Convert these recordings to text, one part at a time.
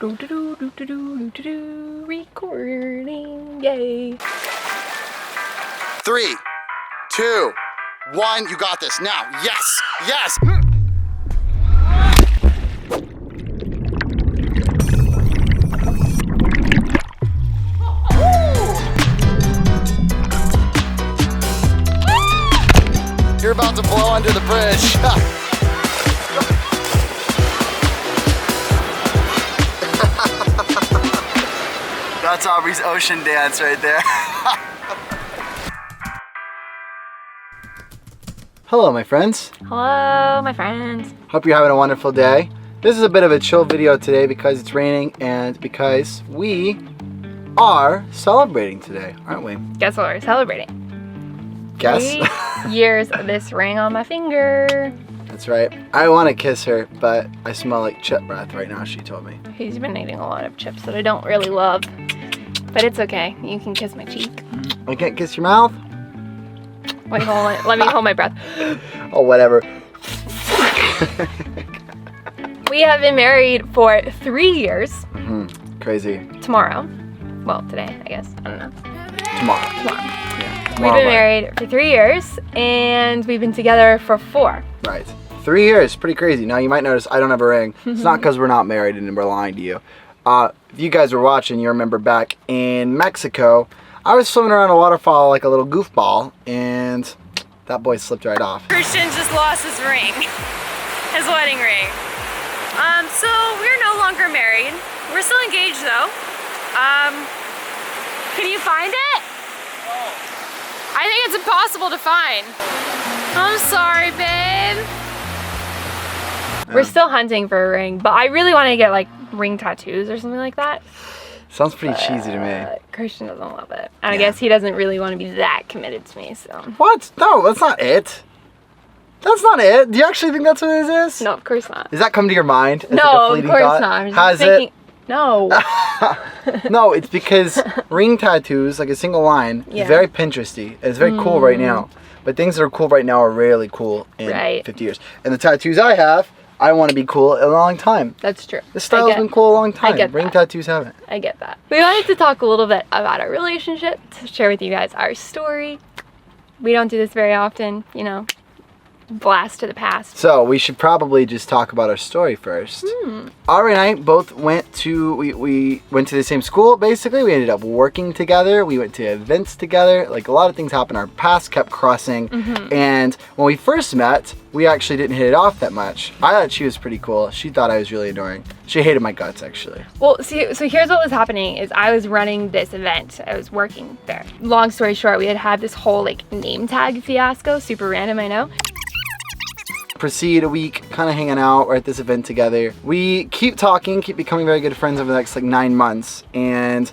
Recording, yay. 3, 2, 1, you got this now. Yes, yes. You're about to blow under the bridge. That's Aubrey's ocean dance right there. Hello, my friends. Hello, my friends. Hope you're having a wonderful day. This is a bit of a chill video today because it's raining and because we are celebrating today, aren't we? Guess what we're celebrating? Guess? 3 years of this ring on my finger. That's right. I want to kiss her, but I smell like chip breath right now, she told me. He's been eating a lot of chips that I don't really love. But it's okay. You can kiss my cheek. I can't kiss your mouth? Wait, hold on. Let me hold my breath. Oh, whatever. We have been married for 3 years. Crazy. Tomorrow. Well, today, I guess. I don't know. Tomorrow. Yeah, tomorrow we've been night. married for 3 years, and we've been together for 4. Right. 3 years, pretty crazy. Now you might notice I don't have a ring. It's not because we're not married and we're lying to you. If you guys were watching, you remember back in Mexico, I was swimming around a waterfall like a little goofball, and that boy slipped right off. Christian just lost his ring, his wedding ring. So we're no longer married. We're still engaged though. Can you find it? I think it's impossible to find. I'm sorry, babe. We're still hunting for a ring, but I really want to get like ring tattoos or something like that. Sounds pretty cheesy to me. Christian doesn't love it. And I guess he doesn't really want to be that committed to me, so. What? No, that's not it. That's not it. Do you actually think that's what it is? No, of course not. Does that come to your mind? As like a No, of fleeting course thought? not. I'm just Has thinking, it? no. No, it's because ring tattoos, like a single line, Yeah. is very Pinteresty. It's very cool right now. But things that are cool right now are rarely cool in Right. 50 years. And the tattoos I have, I want to be cool a long time. That's true. This style's been cool a long time. get Ring that. tattoos haven't. I get that. We wanted to talk a little bit about our relationship, to share with you guys our story. We don't do this very often, you know, blast to the past. So we should probably just talk about our story first. Aubrey and I both went to, we went to the same school basically. We ended up working together. We went to events together. Like a lot of things happened. Our paths kept crossing. And when we first met, we actually didn't hit it off that much. I thought she was pretty cool. She thought I was really annoying. She hated my guts actually. Well, see, so here's what was happening is I was running this event. I was working there. Long story short, we had this whole like name tag fiasco. Super random, I know. Proceed a week kind of hanging out. We're at this event together. We keep talking, keep becoming very good friends over the next like 9 months, and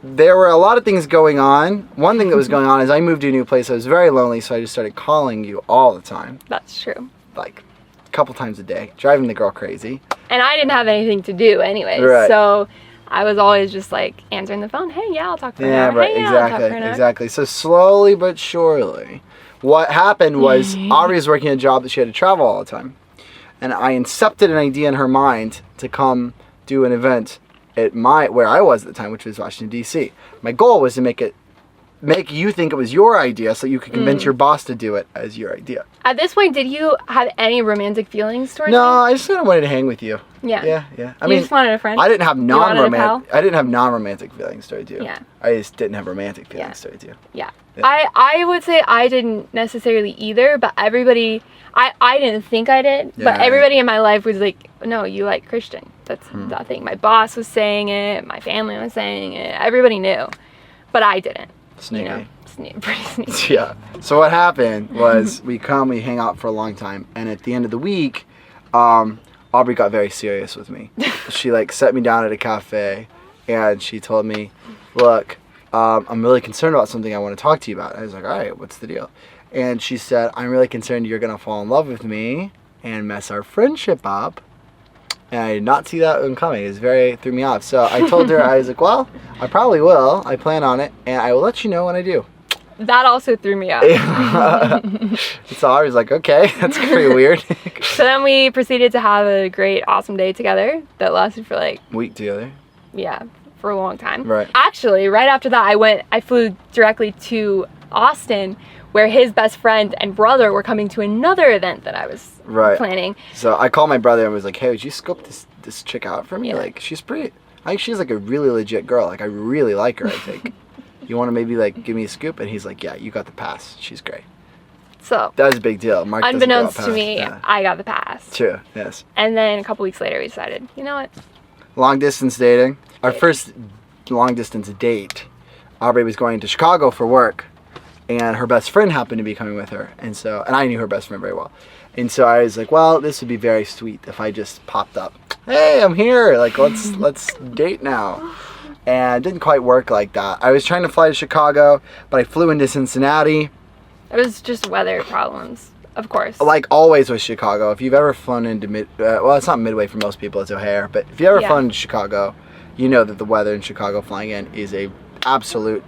there were a lot of things going on. One thing that was going on is I moved to a new place. I was very lonely, so I just started calling you all the time, That's true. like a couple times a day, driving the girl crazy. And I didn't have anything to do anyways. Right. So I was always just like answering the phone. Hey, yeah, I'll talk for an Yeah, hour. right, Hey, yeah, I'll talk for an hour. exactly. So slowly but surely, what happened was Aubrey was working a job that she had to travel all the time. And I incepted an idea in her mind to come do an event at where I was at the time, which was Washington, D.C. My goal was to make you think it was your idea so you could convince your boss to do it as your idea. At this point, did you have any romantic feelings towards No, me? I just kind of wanted to hang with you. Yeah. Yeah. You just wanted a friend? I didn't have wanted a pal? non-romantic feelings towards you. Yeah. I just didn't have romantic feelings towards you. Yeah. Yeah. I would say I didn't necessarily either, but everybody, I didn't think I did, but Yeah. everybody in my life was like, no, you like Christian. That's the thing. My boss was saying it, my family was saying it, everybody knew, but I didn't. Sneaky. You know, pretty sneaky. Yeah. So what happened was we hang out for a long time, and at the end of the week, Aubrey got very serious with me. She like set me down at a cafe, and she told me, "Look, I'm really concerned about something I want to talk to you about." I was like, "All right, what's the deal?" And she said, "I'm really concerned you're gonna fall in love with me and mess our friendship up." And I did not see that one coming. It threw me off. So I told her, I was like, well, I probably will. I plan on it, and I will let you know when I do. that also threw me off. So I was like, okay, that's pretty weird. So then we proceeded to have a great, awesome day together that lasted for like, Week together. yeah, for a long time. Right. Actually, right after that, I flew directly to Austin, where his best friend and brother were coming to another event that I was planning. So I called my brother and was like, hey, would you scope this chick out for me? Yeah. Like, she's pretty, I think she's like a really legit girl. Like, I really like her, I think. You want to maybe like give me a scoop? And he's like, yeah, you got the pass. She's great. So That was a big deal. Mark doesn't unbeknownst go out to pass. me, Yeah. I got the pass. True, yes. And then a couple weeks later, we decided, you know what? Long distance dating. Our first long distance date, Aubrey was going to Chicago for work, and her best friend happened to be coming with her. And I knew her best friend very well. And so I was like, well, this would be very sweet if I just popped up. Hey, I'm here. Like, let's date now. And it didn't quite work like that. I was trying to fly to Chicago, but I flew into Cincinnati. It was just weather problems, of course. Like always with Chicago, if you've ever flown into well, it's not Midway for most people, it's O'Hare. But if you ever flown to Chicago, you know that the weather in Chicago flying in is a absolute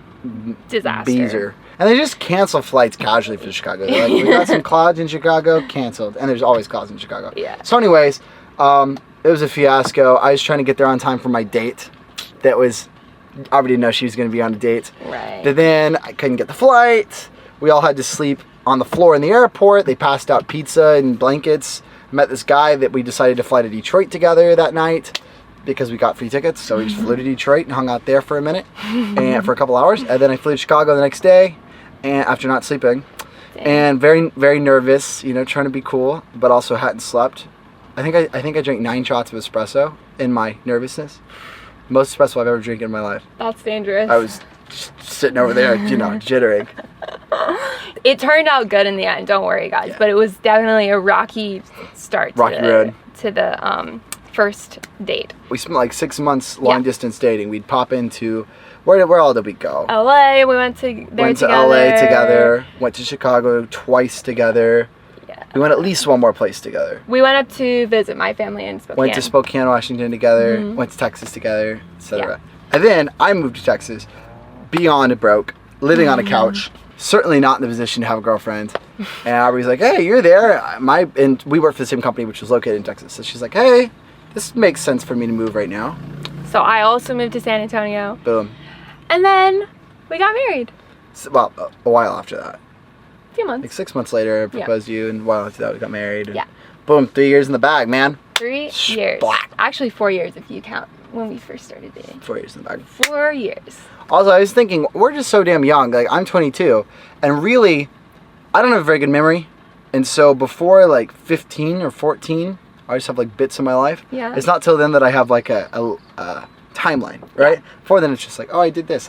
disaster. Beezer. And they just cancel flights casually for Chicago. They're like, we got some clouds in Chicago, canceled. And there's always clouds in Chicago. Yeah. So anyways, it was a fiasco. I was trying to get there on time for my date. I already didn't know she was going to be on a date. Right. But then I couldn't get the flight. We all had to sleep on the floor in the airport. They passed out pizza and blankets. Met this guy that we decided to fly to Detroit together that night because we got free tickets. So we just flew to Detroit and hung out there for a minute and for a couple hours. And then I flew to Chicago the next day and after not sleeping. Dang. And very, very nervous, trying to be cool, but also hadn't slept. I think I drank 9 shots of espresso in my nervousness. Most espresso I've ever drank in my life. That's dangerous. I was just sitting over there, jittering. It turned out good in the end, don't worry guys, but it was definitely a rocky start road to the first date. We spent like 6 months long distance dating. We'd pop into where all did we go? LA, we went to LA together, went to Chicago twice together. Yeah. We went at least one more place together. We went up to visit my family in Spokane. Went to Spokane, Washington together, went to Texas together, etc. And then I moved to Texas, beyond broke, living on a couch, certainly not in the position to have a girlfriend. And Aubrey's like, hey, you're there. And we work for the same company, which was located in Texas. So she's like, hey, this makes sense for me to move right now. So I also moved to San Antonio. Boom. And then we got married. Well, a while after that. A few months. Like 6 months later, I proposed to you, and a while after that, we got married. And boom, 3 years in the bag, man. 3 years. Splat. Actually, 4 years if you count when we first started dating. 4 years in the bag. 4 years. Also, I was thinking, we're just so damn young. Like, I'm 22, and really, I don't have a very good memory. And so before, like, 15 or 14, I just have, like, bits of my life. Yeah. It's not till then that I have, like, a timeline, right? Before then, it's just like, oh, I did this.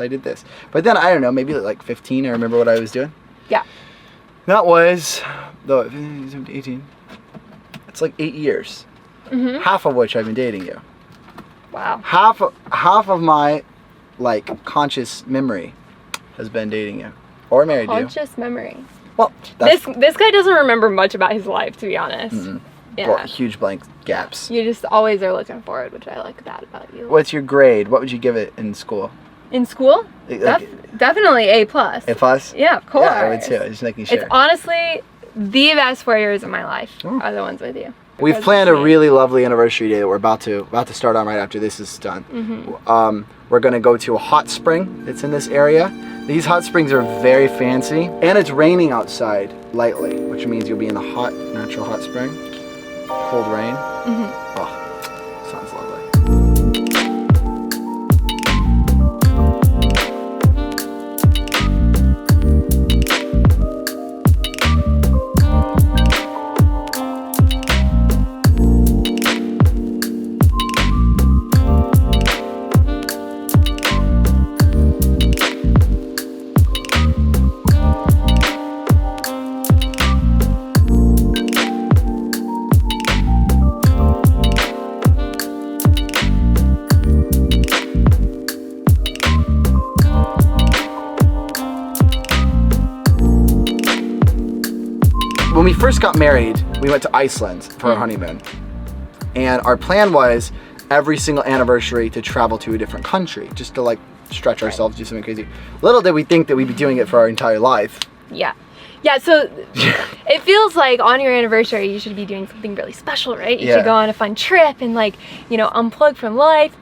But then, I don't know, maybe, like, 15, I remember what I was doing. Yeah. That was, 18. It's like 8 years. Mm-hmm. Half of which I've been dating you. Wow. Half of my, like, conscious memory has been dating you. Or married you. Conscious memory. Well, this guy doesn't remember much about his life, to be honest. Mm-mm. Yeah. Huge blank gaps. You just always are looking forward, which I like that about you. What's your grade? What would you give it in school? In school? Definitely A+. A+? Yeah, of course. Yeah, I would too. Just making sure. It's honestly the best 4 years of my life are the ones with you. We've Because planned a it's me. really lovely anniversary day that we're about to start on right after this is done. Mm-hmm. We're gonna go to a hot spring that's in this area. These hot springs are very fancy, and it's raining outside lightly, which means you'll be in the hot, natural hot spring. Cold rain. Mm-hmm. Oh, sounds lovely. When we first got married, we went to Iceland for our honeymoon. And our plan was every single anniversary to travel to a different country, just to like stretch ourselves, do something crazy. Little did we think that we'd be doing it for our entire life. Yeah. Yeah, so it feels like on your anniversary you should be doing something really special, right? You should go on a fun trip and like, you know, unplug from life.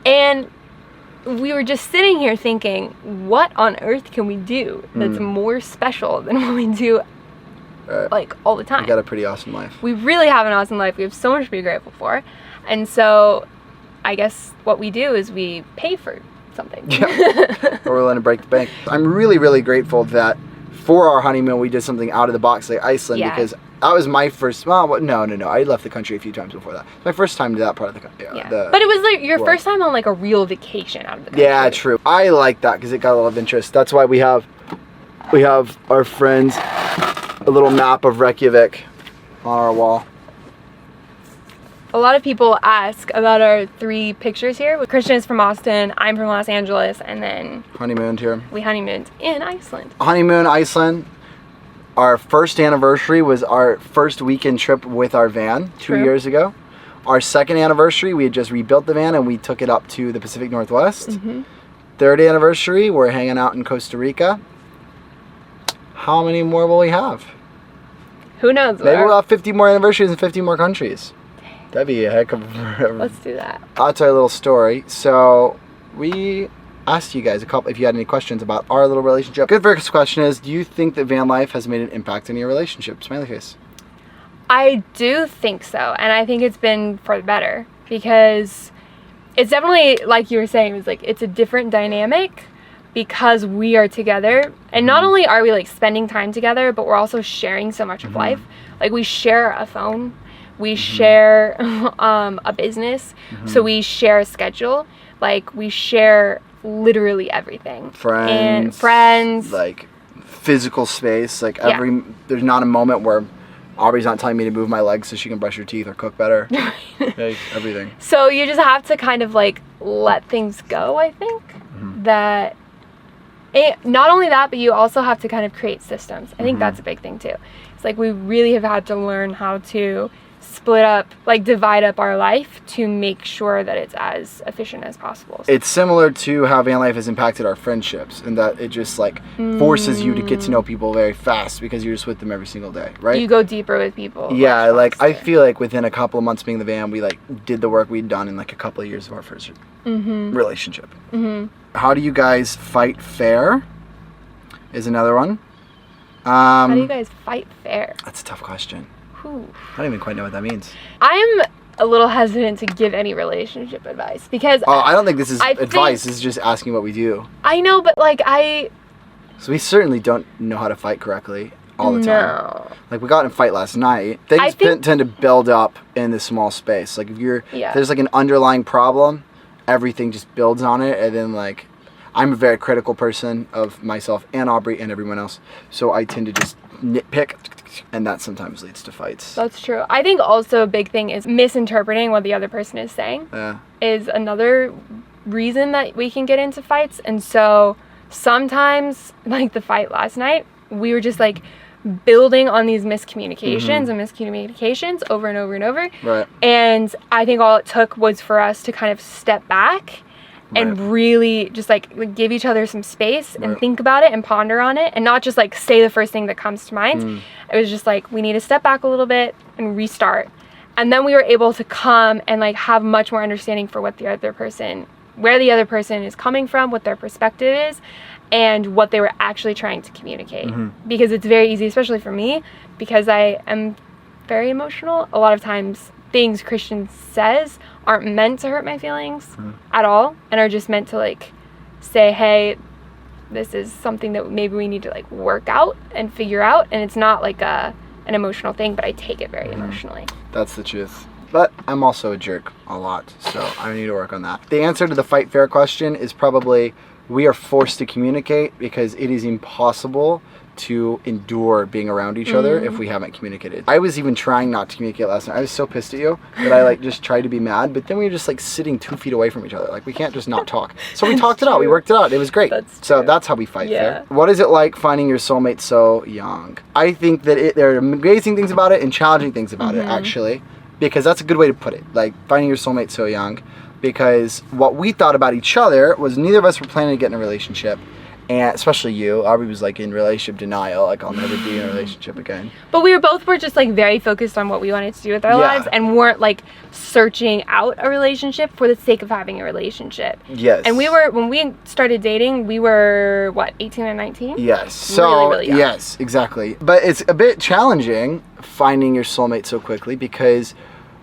And we were just sitting here thinking, what on earth can we do that's more special than what we do like all the time? We got a pretty awesome life. We really have an awesome life. We have so much to be grateful for. And so I guess what we do is we pay for something. Yeah. Or we're willing to break the bank. I'm really, really grateful that for our honeymoon we did something out of the box like Iceland, because that was my first, no, I left the country a few times before that. It's my first time to that part of the country. But it was like your first time on like a real vacation out of the country. Yeah, true. I like that because it got a lot of interest. That's why we have our friends a little map of Reykjavik on our wall. A lot of people ask about our 3 pictures here. Christian is from Austin, I'm from Los Angeles, and then Honeymooned here. we honeymooned in Iceland. Honeymoon, Iceland. Our first anniversary was our first weekend trip with our van 2 years ago. Our second anniversary, we had just rebuilt the van and we took it up to the Pacific Northwest. Third anniversary, we're hanging out in Costa Rica. How many more will we have? Who knows? Maybe we'll have 50 more anniversaries in 50 more countries. That'd be a heck of a... Let's do that. That's our little story. So we asked you guys if you had any questions about our little relationship. Good first question is, do you think that van life has made an impact in your relationship? Smiley face. I do think so, and I think it's been for the better, because it's definitely, like you were saying, it's a different dynamic because we are together, and not only are we like spending time together, but we're also sharing so much of life. Like we share a phone, we share a business, so we share a schedule, like we share literally everything. Friends, like physical space, like there's not a moment where Aubrey's not telling me to move my legs so she can brush her teeth or cook better. Like, everything. So you just have to kind of like let things go, I think. That not only that, but you also have to kind of create systems. I think that's a big thing too. It's like we really have had to learn how to split up, like divide up our life to make sure that it's as efficient as possible. It's similar to how van life has impacted our friendships, and that it just like forces you to get to know people very fast because you're just with them every single day, right? You go deeper with people. Yeah, like I feel like within a couple of months being in the van, we like did the work we'd done in like a couple of years of our first relationship. How do you guys fight fair? Is another one. How do you guys fight fair? That's a tough question. Whew. I don't even quite know what that means. I'm a little hesitant to give any relationship advice because I don't think this is advice. This is just asking what we do. I know, but like So we certainly don't know how to fight correctly all the time. No. Like we got in a fight last night. Things tend to build up in this small space. Like if there's like an underlying problem, everything just builds on it, and then like I'm a very critical person of myself and Aubrey and everyone else, so I tend to just nitpick, and that sometimes leads to fights. That's true. I think also a big thing is misinterpreting what the other person is saying. Is another reason that we can get into fights. And so sometimes, like the fight last night, we were just like building on these miscommunications and miscommunications over and over and over. Right. And I think all it took was for us to kind of step back and really just like give each other some space and think about it and ponder on it, and not just like say the first thing that comes to mind. It was just like, we need to step back a little bit and restart. And then we were able to come and like have much more understanding for what the other person, where the other person is coming from, what their perspective is, and what they were actually trying to communicate. Because it's very easy, especially for me, because I am very emotional. A lot of times things Christian says aren't meant to hurt my feelings at all, and are just meant to like say, hey, this is something that maybe we need to like work out and figure out, and it's not like an emotional thing, but I take it very emotionally. That's the truth. But I'm also a jerk a lot, so I need to work on that. The answer to the fight fair question is probably we are forced to communicate because it is impossible to endure being around each other if we haven't communicated. I was even trying not to communicate last night. I was so pissed at you that I like just tried to be mad, but then we were just like sitting 2 feet away from each other. Like we can't just not talk. So we talked it out. We worked it out. It was great. So that's how we fight fair. What is it like finding your soulmate so young? I think that there are amazing things about it and challenging things about it, actually, because that's a good way to put it. Like finding your soulmate so young. because what we thought about each other was neither of us were planning to get in a relationship. And especially you, Aubrey was like in relationship denial, like I'll never be in a relationship again. But we were just like very focused on what we wanted to do with our lives, and weren't like searching out a relationship for the sake of having a relationship. Yes. And when we started dating, we were what, 18 and 19? Yes. So really young. yes, exactly. But it's a bit challenging finding your soulmate so quickly because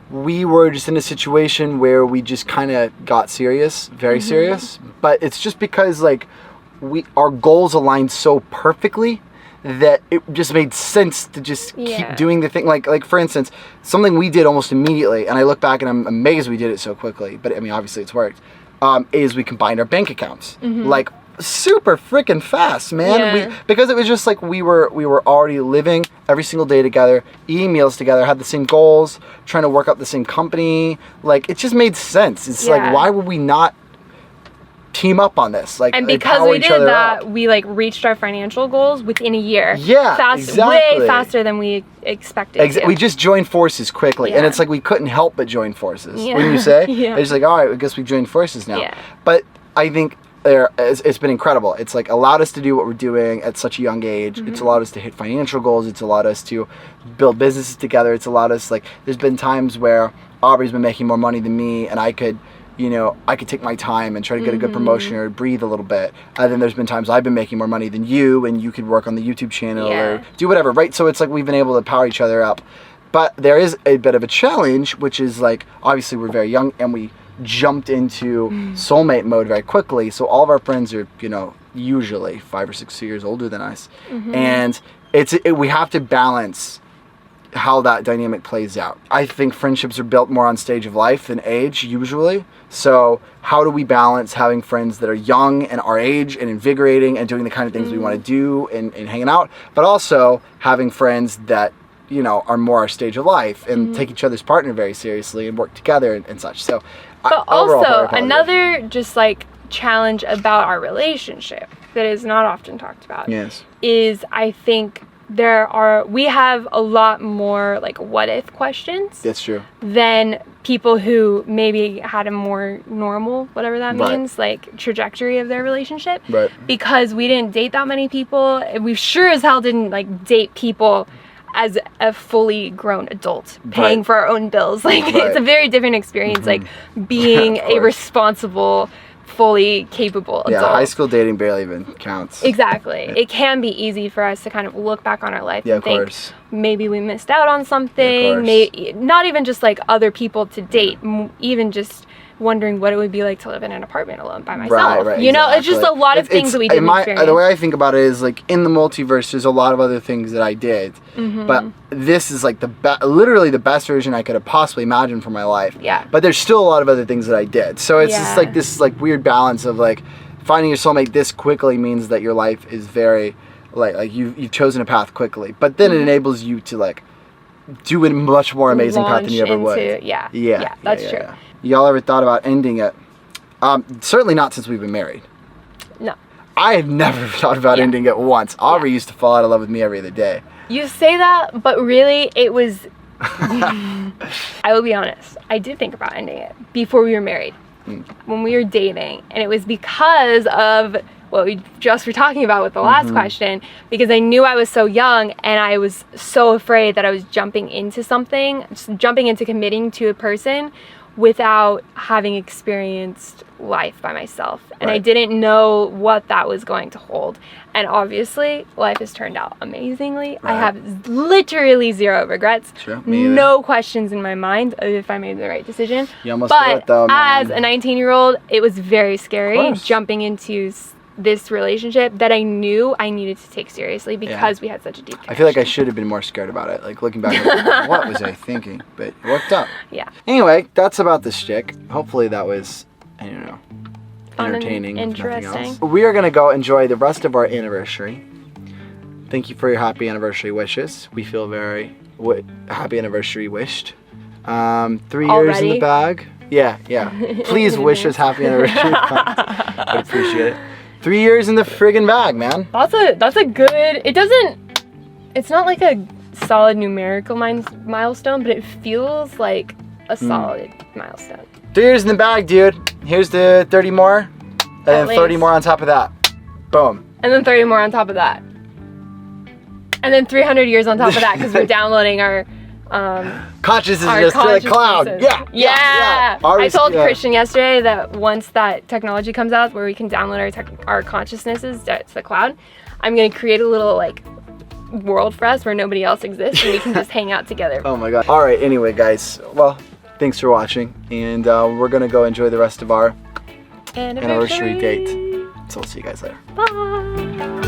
we were just in a situation where we just kind of got serious, very serious. But it's just because like our goals aligned so perfectly that it just made sense to just keep doing the thing. Like for instance, something we did almost immediately, and I look back and I'm amazed we did it so quickly, but I mean, obviously it's worked, is we combined our bank accounts. Like super freaking fast, man. Because it was just like we were already living every single day together, eating meals together, had the same goals, trying to work out the same company. Like it just made sense. It's like, why would we not team up on this? Like, and because we did that, we like reached our financial goals within a year. Way faster than we expected. We just joined forces quickly, and it's like we couldn't help but join forces. Wouldn't you say? It's like, all right, I guess we joined forces now. But I think it's been incredible. It's like allowed us to do what we're doing at such a young age. It's allowed us to hit financial goals. It's allowed us to build businesses together. It's allowed us, like, there's been times where Aubrey's been making more money than me, and I could take my time and try to get a good promotion or breathe a little bit. And then there's been times I've been making more money than you, and you could work on the YouTube channel or do whatever, right? So it's like we've been able to power each other up. But there is a bit of a challenge, which is like, obviously we're very young and we jumped into soulmate mode very quickly. So all of our friends are, usually 5 or 6 years older than us. And we have to balance how that dynamic plays out. I think friendships are built more on stage of life than age, usually. So how do we balance having friends that are young and our age and invigorating and doing the kind of things we want to do and hanging out, but also having friends that, are more our stage of life and take each other's partner very seriously and work together and such. So, but also another just like challenge about our relationship that is not often talked about is, I think, we have a lot more like what if questions. That's true. Than people who maybe had a more normal, whatever that means, like trajectory of their relationship. Right. Because we didn't date that many people. We sure as hell didn't like date people as a fully grown adult paying for our own bills. Like it's a very different experience, like being a responsible, fully capable adult. Yeah, high school dating barely even counts. Exactly. It can be easy for us to kind of look back on our life and think maybe we missed out on something. Maybe not even just like other people to date, even just wondering what it would be like to live in an apartment alone by myself. Right, it's just a lot of things that we didn't experience. The way I think about it is like in the multiverse, there's a lot of other things that I did, but this is like literally the best version I could have possibly imagined for my life. Yeah. But there's still a lot of other things that I did. So it's just like this like weird balance of like finding your soulmate this quickly means that your life is very like you've chosen a path quickly, but then it enables you to like do a much more amazing path than you ever would. Yeah, that's true. Y'all ever thought about ending it? Certainly not since we've been married. No. I have never thought about ending it once. Aubrey used to fall out of love with me every other day. You say that, but really it was... I will be honest. I did think about ending it before we were married. When we were dating. And it was because of what we just were talking about with the last question. Because I knew I was so young and I was so afraid that I was jumping into committing to a person without having experienced life by myself. And I didn't know what that was going to hold. And obviously, life has turned out amazingly. I have literally zero regrets. Sure, no questions in my mind of if I made the right decision. You almost did it though, man. As a 19-year-old, it was very scary jumping into this relationship that I knew I needed to take seriously because we had such a deep connection. I feel like I should have been more scared about it. Like looking back, like, what was I thinking? But it worked out. Yeah. Anyway, that's about the shtick. Hopefully that was, I don't know, fun entertaining. And interesting. We are gonna go enjoy the rest of our anniversary. Thank you for your happy anniversary wishes. We feel very happy anniversary wished. 3 years in the bag. Yeah. Please wish us happy anniversary. I'd appreciate it. 3 years in the friggin' bag, man. That's a good... It's not like a solid numerical milestone, but it feels like a solid milestone. 3 years in the bag, dude. Here's the 30 more, and then 30 more on top of that. Boom. And then 30 more on top of that. And then 300 years on top of that because we're downloading our consciousness to the cloud. Yeah. I told Christian yesterday that once that technology comes out where we can download our consciousnesses to the cloud, I'm going to create a little like world for us where nobody else exists and we can just hang out together. Oh my god. All right, anyway, guys. Well, thanks for watching, and we're going to go enjoy the rest of our anniversary date. So we'll see you guys later. Bye.